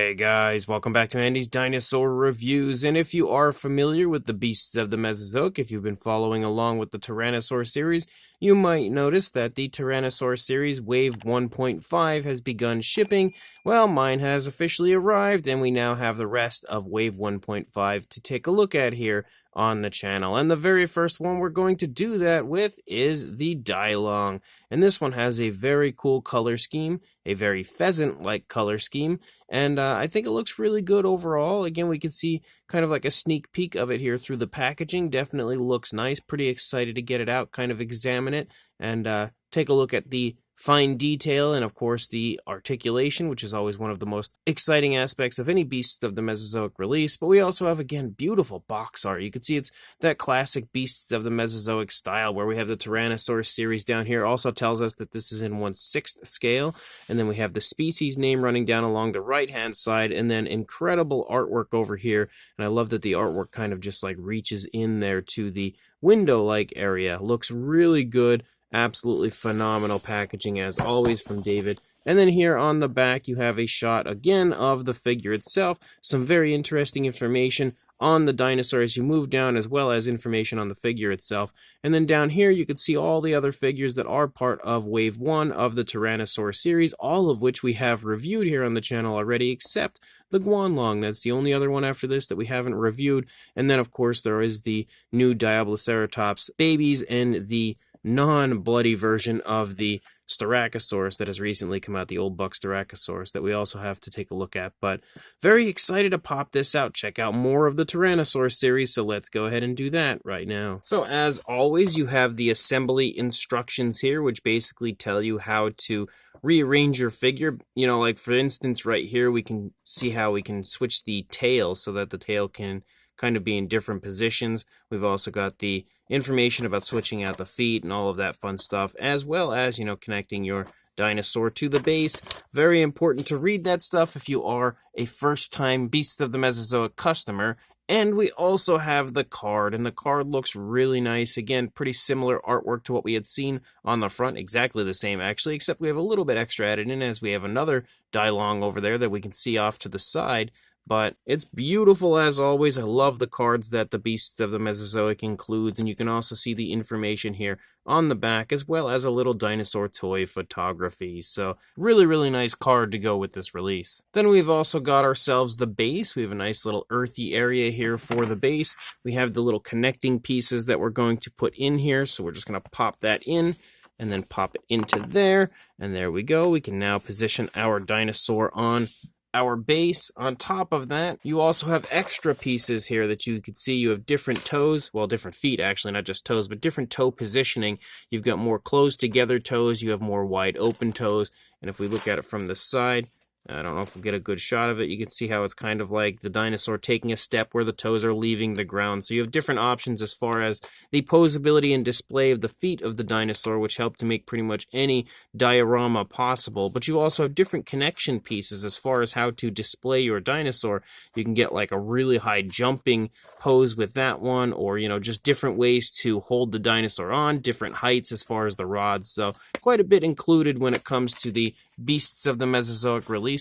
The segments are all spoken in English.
Hey guys, welcome back to Andy's Dinosaur Reviews, and if you are familiar with the beasts of the Mesozoic, if you've been following along with the Tyrannosaur series, you might notice that the Tyrannosaur series Wave 1.5 has begun shipping. Well, mine has officially arrived, and we now have the rest of Wave 1.5 to take a look at here on the channel. And the very first one we're going to do that with is the Dilong. And this one has a very cool color scheme, a very pheasant-like color scheme, and I think it looks really good overall. Again, we can see kind of like a sneak peek of it here through the packaging. Definitely looks nice. Pretty excited to get it out, kind of examine it, and take a look at the fine detail and, of course, the articulation, which is always one of the most exciting aspects of any Beasts of the Mesozoic release. But we also have, again, beautiful box art. You can see it's that classic Beasts of the Mesozoic style where we have the Tyrannosaur series down here. Also tells us that this is in 1/6 scale. And then we have the species name running down along the right-hand side, and then incredible artwork over here. And I love that the artwork kind of just like reaches in there to the window-like area. Looks really good. Absolutely phenomenal packaging as always from David. And then here on the back you have a shot again of the figure itself. Some very interesting information on the dinosaur as you move down, as well as information on the figure itself. And then down here you can see all the other figures that are part of Wave 1 of the Tyrannosaur series, all of which we have reviewed here on the channel already, except the Guanlong. That's the only other one after this that we haven't reviewed. And then of course there is the new Diabloceratops babies and the non-bloody version of the Styracosaurus that has recently come out, the old buck Styracosaurus, that we also have to take a look at. But very excited to pop this out, check out more of the Tyrannosaur series, so let's go ahead and do that right now. So as always, you have the assembly instructions here, which basically tell you how to rearrange your figure. You know, like for instance right here, we can see how we can switch the tail so that the tail can kind of be in different positions. We've also got the information about switching out the feet and all of that fun stuff, as well as, you know, connecting your dinosaur to the base. Very important to read that stuff if you are a first-time Beasts of the Mesozoic customer. And we also have the card, and the card looks really nice. Again, pretty similar artwork to what we had seen on the front. Exactly the same, actually, except we have a little bit extra added in, as we have another Dilong over there that we can see off to the side. But it's beautiful as always. I love the cards that the Beasts of the Mesozoic includes, and you can also see the information here on the back, as well as a little dinosaur toy photography. So really, really nice card to go with this release. Then we've also got ourselves the base. We have a nice little earthy area here for the base. We have the little connecting pieces that we're going to put in here, so we're just going to pop that in and then pop it into there, and there we go. We can now position our dinosaur on our base. On top of that, you also have extra pieces here that you can see. You have different toes, well, different feet actually, not just toes, but different toe positioning. You've got more closed together toes, you have more wide open toes, and if we look at it from the side, I don't know if we'll get a good shot of it. You can see how it's kind of like the dinosaur taking a step where the toes are leaving the ground. So you have different options as far as the posability and display of the feet of the dinosaur, which help to make pretty much any diorama possible. But you also have different connection pieces as far as how to display your dinosaur. You can get like a really high jumping pose with that one, or, you know, just different ways to hold the dinosaur on, different heights as far as the rods. So quite a bit included when it comes to the Beasts of the Mesozoic release.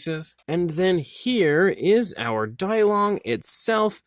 And then here is our Dilong itself,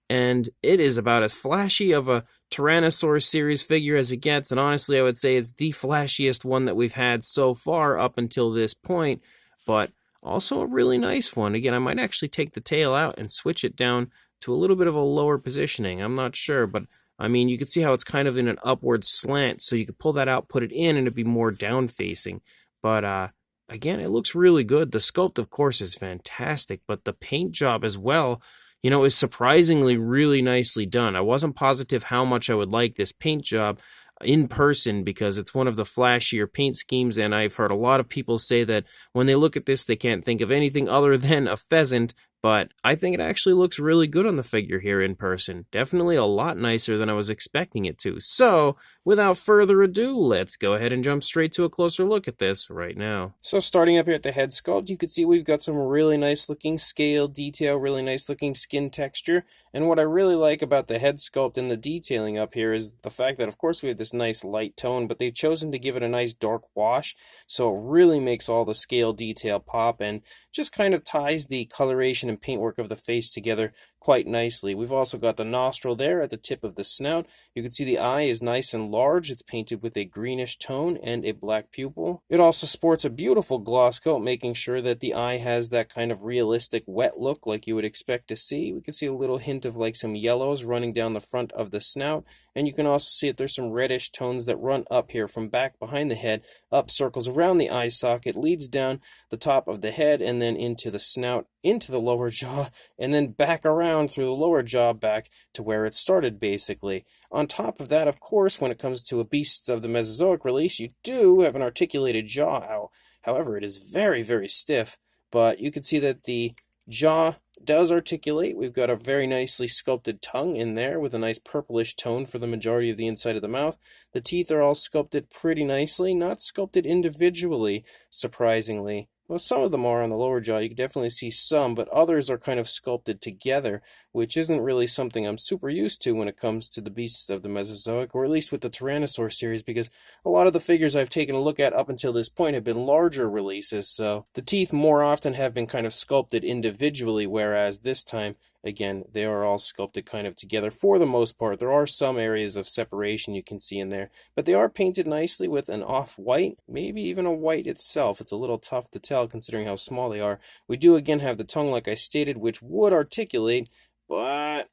and it is about as flashy of a Tyrannosaur series figure as it gets, and honestly I would say it's the flashiest one that we've had so far up until this point, but also a really nice one. Again, I might actually take the tail out and switch it down to a little bit of a lower positioning. I'm not sure, but I mean, you can see how it's kind of in an upward slant, so you could pull that out, put it in, and it'd be more down facing. But again, it looks really good. The sculpt, of course, is fantastic, but the paint job as well, you know, is surprisingly really nicely done. I wasn't positive how much I would like this paint job in person because it's one of the flashier paint schemes, and I've heard a lot of people say that when they look at this, they can't think of anything other than a pheasant. but I think it actually looks really good on the figure here in person. Definitely a lot nicer than I was expecting it to. So, without further ado, let's go ahead and jump straight to a closer look at this right now. So starting up here at the head sculpt, you can see we've got some really nice looking scale detail, really nice looking skin texture. And what I really like about the head sculpt and the detailing up here is the fact that, of course, we have this nice light tone, but they've chosen to give it a nice dark wash. So it really makes all the scale detail pop and just kind of ties the coloration and paintwork of the face together quite nicely. We've also got the nostril there at the tip of the snout. You can see the eye is nice and large. It's painted with a greenish tone and a black pupil. It also sports a beautiful gloss coat, making sure that the eye has that kind of realistic wet look like you would expect to see. We can see a little hint of like some yellows running down the front of the snout, and you can also see that there's some reddish tones that run up here from back behind the head, up circles around the eye socket, leads down the top of the head and then into the snout, into the lower jaw, and then back around through the lower jaw back to where it started, basically. On top of that, of course, when it comes to a Beasts of the Mesozoic release, you do have an articulated jaw. However, it is very, very stiff, but you can see that the jaw does articulate. We've got a very nicely sculpted tongue in there with a nice purplish tone for the majority of the inside of the mouth. The teeth are all sculpted pretty nicely, not sculpted individually, surprisingly. Well, some of them are on the lower jaw. You can definitely see some, but others are kind of sculpted together, which isn't really something I'm super used to when it comes to the Beasts of the Mesozoic, or at least with the Tyrannosaur series, because a lot of the figures I've taken a look at up until this point have been larger releases, so the teeth more often have been kind of sculpted individually, whereas this time, again, they are all sculpted kind of together for the most part. There are some areas of separation you can see in there, but they are painted nicely with an off-white, maybe even a white itself. It's a little tough to tell considering how small they are. We do again have the tongue, like I stated, which would articulate, but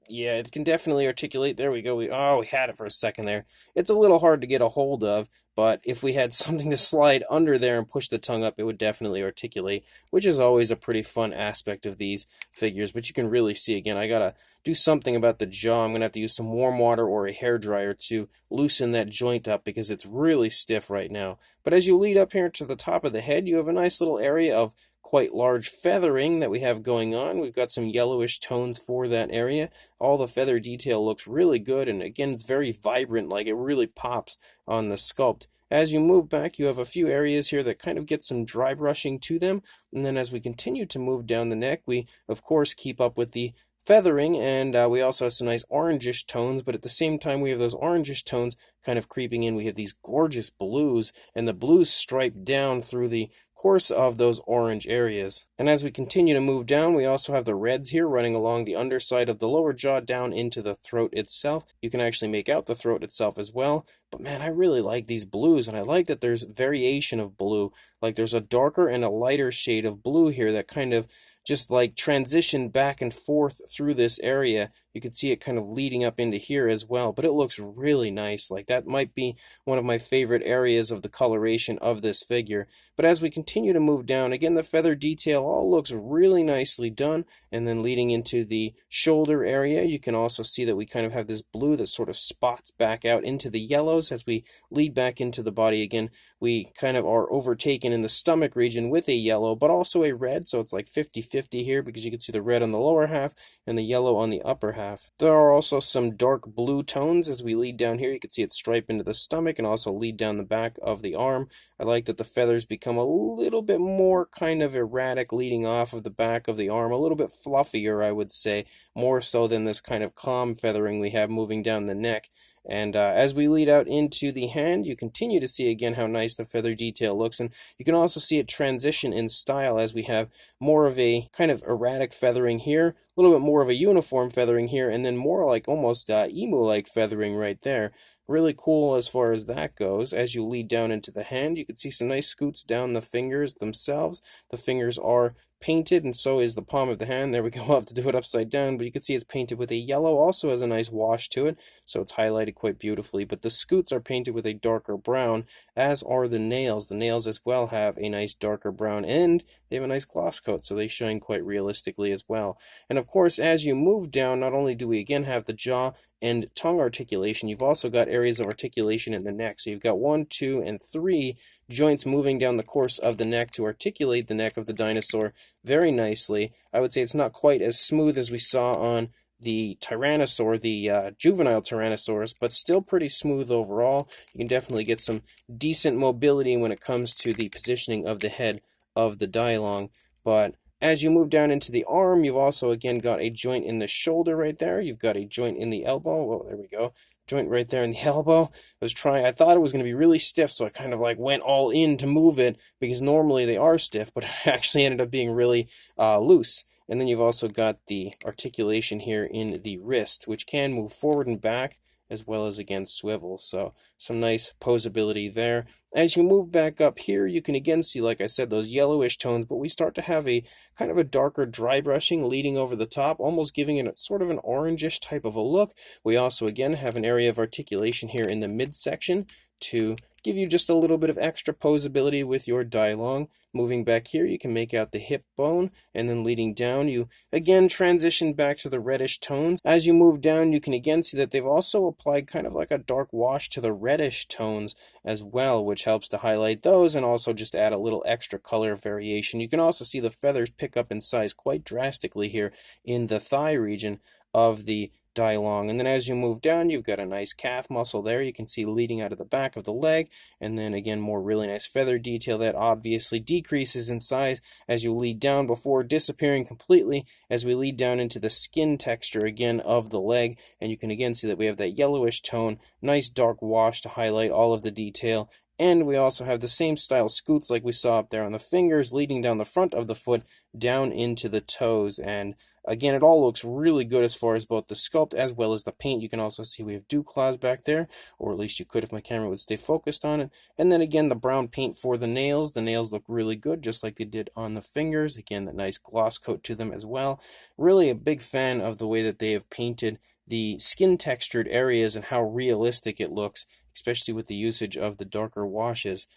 yeah, it can definitely articulate. There we go. We had it for a second there. It's a little hard to get a hold of, but if we had something to slide under there and push the tongue up, it would definitely articulate, which is always a pretty fun aspect of these figures. But you can really see, again, I gotta do something about the jaw. I'm gonna have to use some warm water or a hairdryer to loosen that joint up because it's really stiff right now. But as you lead up here to the top of the head, you have a nice little area of quite large feathering that we have going on. We've got some yellowish tones for that area. All the feather detail looks really good, and again, it's very vibrant, like it really pops on the sculpt. As you move back, you have a few areas here that kind of get some dry brushing to them, and then as we continue to move down the neck, we of course keep up with the feathering, and we also have some nice orangish tones, but at the same time we have those orangish tones kind of creeping in. We have these gorgeous blues, and the blues stripe down through the course of those orange areas. And as we continue to move down, we also have the reds here running along the underside of the lower jaw down into the throat itself. You can actually make out the throat itself as well. But man, I really like these blues, and I like that there's variation of blue. Like there's a darker and a lighter shade of blue here that kind of just like transition back and forth through this area. You can see it kind of leading up into here as well, but it looks really nice. Like that might be one of my favorite areas of the coloration of this figure. But as we continue to move down, again, the feather detail all looks really nicely done. And then leading into the shoulder area, you can also see that we kind of have this blue that sort of spots back out into the yellows. As we lead back into the body again, we kind of are overtaken in the stomach region with a yellow, but also a red. So it's like 50-50 here because you can see the red on the lower half and the yellow on the upper half. There are also some dark blue tones as we lead down here. You can see it stripe into the stomach and also lead down the back of the arm. I like that the feathers become a little bit more kind of erratic leading off of the back of the arm, a little bit fluffier, I would say, more so than this kind of calm feathering we have moving down the neck. And as we lead out into the hand, you continue to see again how nice the feather detail looks, and you can also see it transition in style as we have more of a kind of erratic feathering here, a little bit more of a uniform feathering here, and then more like almost emu-like feathering right there. Really cool as far as that goes. As you lead down into the hand, you can see some nice scoots down the fingers themselves. The fingers are painted, and so is the palm of the hand. There we go. I'll have to do it upside down, but you can see it's painted with a yellow. Also has a nice wash to it, so it's highlighted quite beautifully. But the scoots are painted with a darker brown, as are the nails. The nails as well have a nice darker brown, and they have a nice gloss coat, so they shine quite realistically as well. And of course, as you move down, not only do we again have the jaw and tongue articulation, you've also got areas of articulation in the neck. So you've got 1, 2, and 3 joints moving down the course of the neck to articulate the neck of the dinosaur very nicely. I would say it's not quite as smooth as we saw on the Tyrannosaur, the juvenile Tyrannosaurs, but still pretty smooth overall. You can definitely get some decent mobility when it comes to the positioning of the head of the Dilong. But as you move down into the arm, you've also again got a joint in the shoulder right there. You've got a joint in the elbow. Oh, there we go. Joint right there in the elbow. I thought it was going to be really stiff, so I kind of like went all in to move it, because normally they are stiff, but it actually ended up being really loose. And then you've also got the articulation here in the wrist, which can move forward and back, as well as, again, swivel. So some nice posability there. As you move back up here, you can again see, like I said, those yellowish tones, but we start to have a kind of a darker dry brushing leading over the top, almost giving it sort of an orangish type of a look. We also, again, have an area of articulation here in the midsection to give you just a little bit of extra posability with your Dilong. Moving back here, you can make out the hip bone, and then leading down, you again transition back to the reddish tones. As you move down, you can again see that they've also applied kind of like a dark wash to the reddish tones as well, which helps to highlight those and also just add a little extra color variation. You can also see the feathers pick up in size quite drastically here in the thigh region of the Dilong. And then as you move down, you've got a nice calf muscle there. You can see leading out of the back of the leg. And then again, more really nice feather detail that obviously decreases in size as you lead down before disappearing completely as we lead down into the skin texture again of the leg. And you can again see that we have that yellowish tone, nice dark wash to highlight all of the detail. And we also have the same style scoots like we saw up there on the fingers, leading down the front of the foot down into the toes. And again, it all looks really good as far as both the sculpt as well as the paint. You can also see we have dew claws back there, or at least you could if my camera would stay focused on it. And then again, the brown paint for the nails. The nails look really good, just like they did on the fingers. Again, that nice gloss coat to them as well. Really a big fan of the way that they have painted the skin textured areas and how realistic it looks, especially with the usage of the darker washes.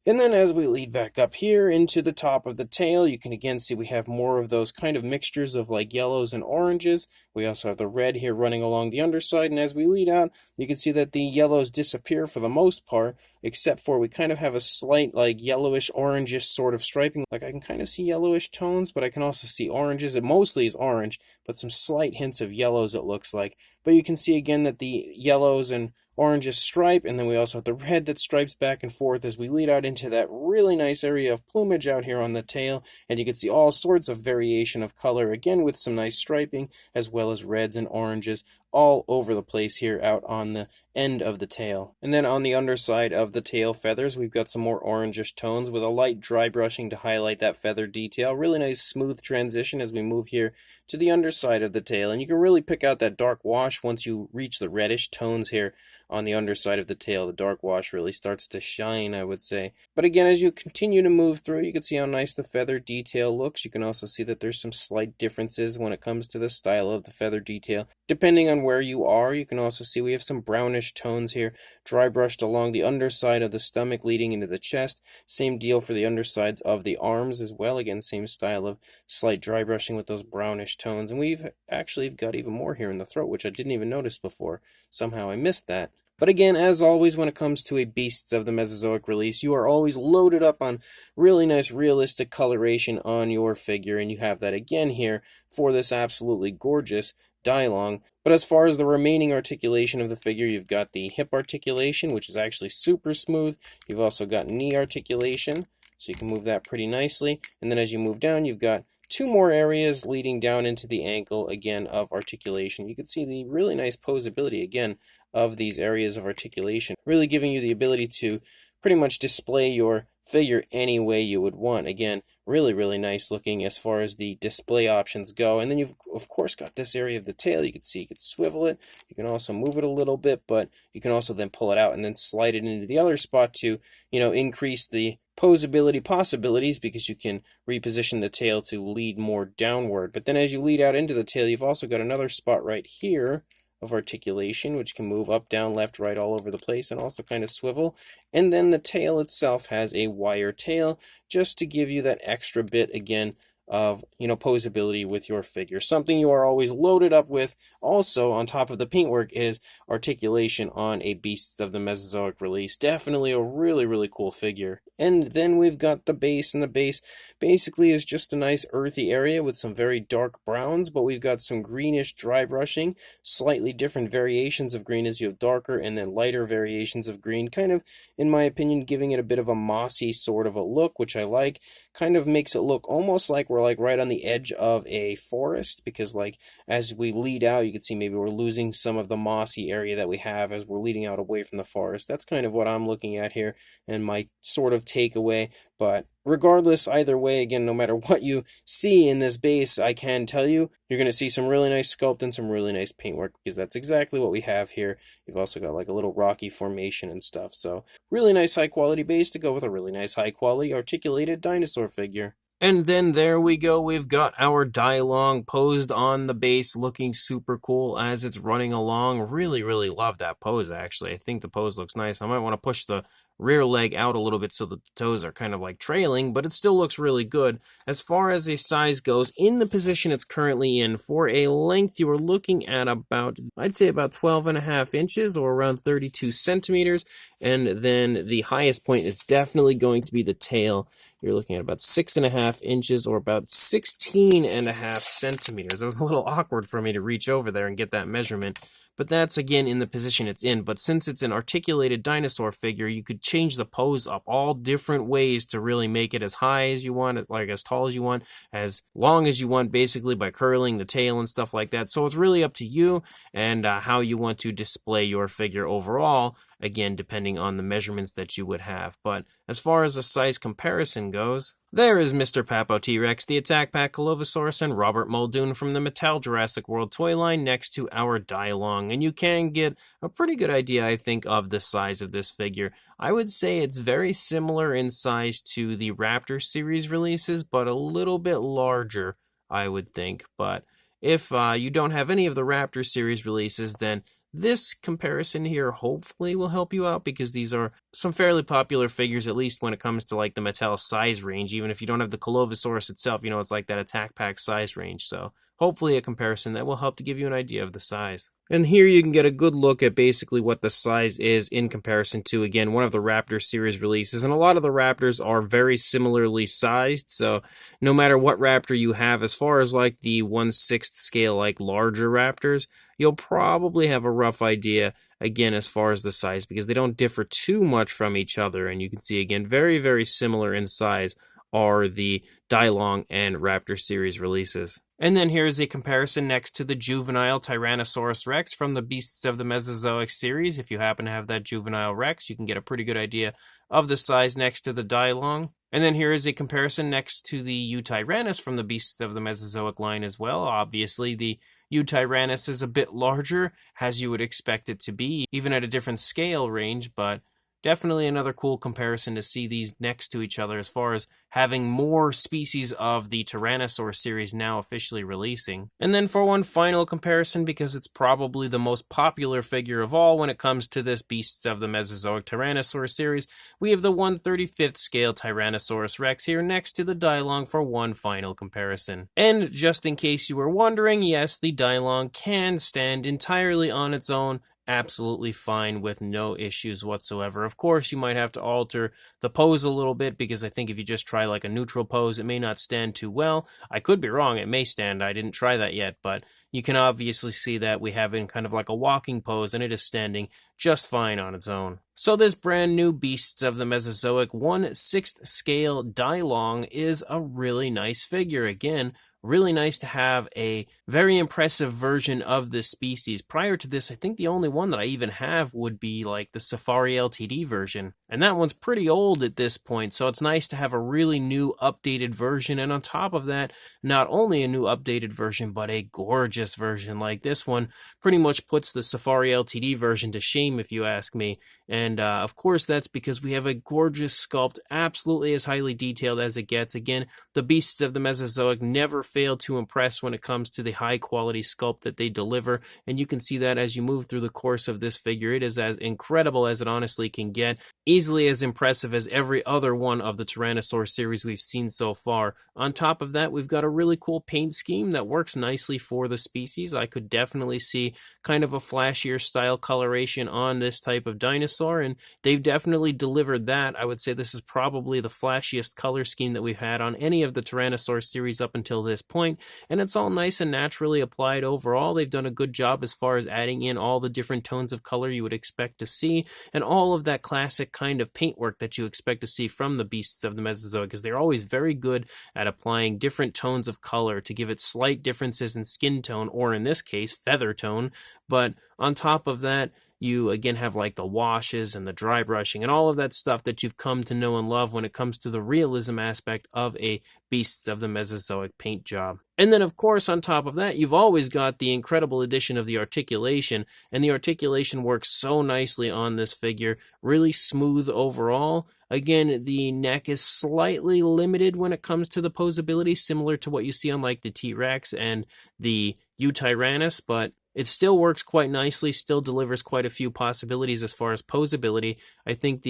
And then as we lead back up here into the top of the tail, you can again see we have more of those kind of mixtures of like yellows and oranges. We also have the red here running along the underside, and as we lead out, you can see that the yellows disappear for the most part, except for we kind of have a slight like yellowish orangish sort of striping. Like I can kind of see yellowish tones, but I can also see oranges. It mostly is orange, but some slight hints of yellows it looks like. But you can see again that the yellows and oranges stripe, and then we also have the red that stripes back and forth as we lead out into that really nice area of plumage out here on the tail. And you can see all sorts of variation of color, again with some nice striping, as well as reds and oranges all over the place here out on the end of the tail. And then on the underside of the tail feathers, we've got some more orangish tones with a light dry brushing to highlight that feather detail. Really nice smooth transition as we move here to the underside of the tail. And you can really pick out that dark wash once you reach the reddish tones here on the underside of the tail. The dark wash really starts to shine, I would say. But again, as you continue to move through, you can see how nice the feather detail looks. You can also see that there's some slight differences when it comes to the style of the feather detail, depending on where you are. You can also see we have some brownish tones here, dry brushed along the underside of the stomach leading into the chest. Same deal for the undersides of the arms as well. Again, same style of slight dry brushing with those brownish tones. And we've actually got even more here in the throat, which I didn't even notice before. Somehow I missed that. But again, as always, when it comes to a Beasts of the Mesozoic release, you are always loaded up on really nice realistic coloration on your figure, and you have that again here for this absolutely gorgeous Dilong. But as far as the remaining articulation of the figure, you've got the hip articulation, which is actually super smooth. You've also got knee articulation, so you can move that pretty nicely. And then as you move down, you've got two more areas leading down into the ankle, again, of articulation. You can see the really nice posability, again, of these areas of articulation, really giving you the ability to pretty much display your figure any way you would want. Again, really, really nice looking as far as the display options go. And then you've, of course, got this area of the tail. You can see you can swivel it. You can also move it a little bit, but you can also then pull it out and then slide it into the other spot to, increase the posability possibilities, because you can reposition the tail to lead more downward. But then as you lead out into the tail, you've also got another spot right here of articulation, which can move up, down, left, right, all over the place, and also kind of swivel. And then the tail itself has a wire tail, just to give you that extra bit, again, of, posability with your figure. Something you are always loaded up with also on top of the paintwork is articulation on a Beasts of the Mesozoic release. Definitely a really, really cool figure. And then we've got the base, and the base basically is just a nice earthy area with some very dark browns, but we've got some greenish dry brushing, slightly different variations of green as you have darker and then lighter variations of green, kind of, in my opinion, giving it a bit of a mossy sort of a look, which I like. Kind of makes it look almost like we're like right on the edge of a forest, because like as we lead out, you can see maybe we're losing some of the mossy area that we have as we're leading out away from the forest. That's kind of what I'm looking at here and my sort of takeaway. But regardless, either way, again, no matter what you see in this base, I can tell you, you're going to see some really nice sculpt and some really nice paintwork, because that's exactly what we have here. You've also got like a little rocky formation and stuff. So really nice high quality base to go with a really nice high quality articulated dinosaur figure. And then there we go, we've got our Dilong posed on the base, looking super cool as it's running along. Really, really love that pose, actually. I think the pose looks nice. I might want to push the rear leg out a little bit so that the toes are kind of like trailing, but it still looks really good. As far as a size goes, in the position it's currently in, for a length, you are looking at about, I'd say about 12.5 inches or around 32 centimeters. And then the highest point is definitely going to be the tail. You're looking at about 6.5 inches or about 16.5 centimeters. It was a little awkward for me to reach over there and get that measurement, but that's again in the position it's in. But since it's an articulated dinosaur figure, you could change the pose up all different ways to really make it as high as you want, like as tall as you want, as long as you want, basically by curling the tail and stuff like that. So it's really up to you and how you want to display your figure overall, again, depending on the measurements that you would have. But as far as a size comparison goes, there is Mr. Papo T-Rex, the Attack Pack Colovosaurus, and Robert Muldoon from the Mattel Jurassic World toy line next to our Dilong, and you can get a pretty good idea, I think, of the size of this figure. I would say it's very similar in size to the Raptor series releases, but a little bit larger, I would think. But if you don't have any of the Raptor series releases, then this comparison here hopefully will help you out, because these are some fairly popular figures, at least when it comes to like the Mattel size range. Even if you don't have the Colovosaurus itself, it's like that Attack Pack size range. So hopefully a comparison that will help to give you an idea of the size. And here you can get a good look at basically what the size is in comparison to, again, one of the Raptor series releases. And a lot of the Raptors are very similarly sized, so no matter what Raptor you have, as far as like the 1/6 scale, like larger Raptors, you'll probably have a rough idea, again, as far as the size, because they don't differ too much from each other. And you can see, again, very, very similar in size are the Dilong and Raptor series releases. And then here's a comparison next to the juvenile Tyrannosaurus Rex from the Beasts of the Mesozoic series. If you happen to have that juvenile Rex, you can get a pretty good idea of the size next to the Dilong. And then here is a comparison next to the Eutyrannus from the Beasts of the Mesozoic line as well. Obviously, the Eutyrannus is a bit larger, as you would expect it to be, even at a different scale range, but definitely another cool comparison to see these next to each other, as far as having more species of the Tyrannosaur series now officially releasing. And then for one final comparison, because it's probably the most popular figure of all when it comes to this Beasts of the Mesozoic Tyrannosaur series, we have the 1/35th scale Tyrannosaurus Rex here next to the Dilong for one final comparison. And just in case you were wondering, yes, the Dilong can stand entirely on its own, absolutely fine with no issues whatsoever. Of course, you might have to alter the pose a little bit, because I think if you just try like a neutral pose, it may not stand too well. I could be wrong, it may stand, I didn't try that yet, but you can obviously see that we have it in kind of like a walking pose, and it is standing just fine on its own. So this brand new Beasts of the Mesozoic 1/6 scale Dilong is a really nice figure. Again, really nice to have a very impressive version of this species. Prior to this, I think the only one that I even have would be like the Safari LTD version, and that one's pretty old at this point, so it's nice to have a really new updated version. And on top of that, not only a new updated version, but a gorgeous version. Like this one pretty much puts the Safari LTD version to shame, if you ask me. And of course, that's because we have a gorgeous sculpt, absolutely as highly detailed as it gets. Again, the Beasts of the Mesozoic never fail to impress when it comes to the high quality sculpt that they deliver, and you can see that as you move through the course of this figure. It is as incredible as it honestly can get, easily as impressive as every other one of the Tyrannosaur series we've seen so far. On top of that, we've got a really cool paint scheme that works nicely for the species. I could definitely see kind of a flashier style coloration on this type of dinosaur, and they've definitely delivered that. I would say this is probably the flashiest color scheme that we've had on any of the Tyrannosaur series up until this point, and it's all nice and naturally applied overall. They've done a good job as far as adding in all the different tones of color you would expect to see, and all of that classic kind of paintwork that you expect to see from the beasts of the Mesozoic, because they're always very good at applying different tones of color to give it slight differences in skin tone, or in this case, feather tone. But on top of that, you again have like the washes and the dry brushing and all of that stuff that you've come to know and love when it comes to the realism aspect of a Beasts of the Mesozoic paint job. And then, of course, on top of that, you've always got the incredible addition of the articulation, and the articulation works so nicely on this figure, really smooth overall. Again, the neck is slightly limited when it comes to the posability, similar to what you see on like the T-Rex and the Eutyrannus, but it still works quite nicely, still delivers quite a few possibilities as far as posability. I think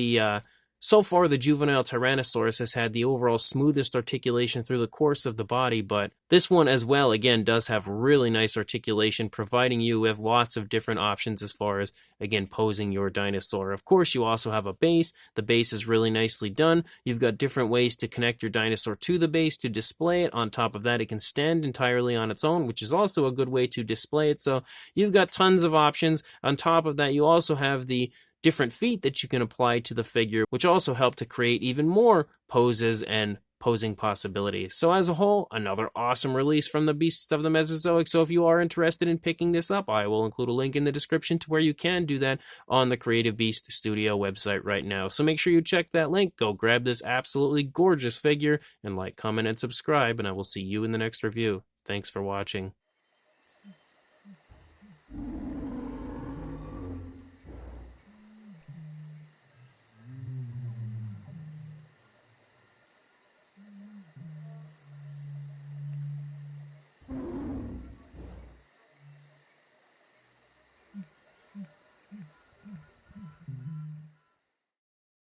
so far the juvenile Tyrannosaurus has had the overall smoothest articulation through the course of the body, but this one as well, again, does have really nice articulation, providing you with lots of different options as far as, again, posing your dinosaur. Of course, you also have a base. The base is really nicely done. You've got different ways to connect your dinosaur to the base to display it. On top of that, it can stand entirely on its own, which is also a good way to display it. So you've got tons of options. On top of that, you also have the different feet that you can apply to the figure, which also help to create even more poses and posing possibilities. So as a whole, another awesome release from the Beasts of the Mesozoic. So if you are interested in picking this up, I will include a link in the description to where you can do that on the Creative Beast Studio website right now. So make sure you check that link, go grab this absolutely gorgeous figure, and like, comment, and subscribe, and I will see you in the next review. Thanks for watching.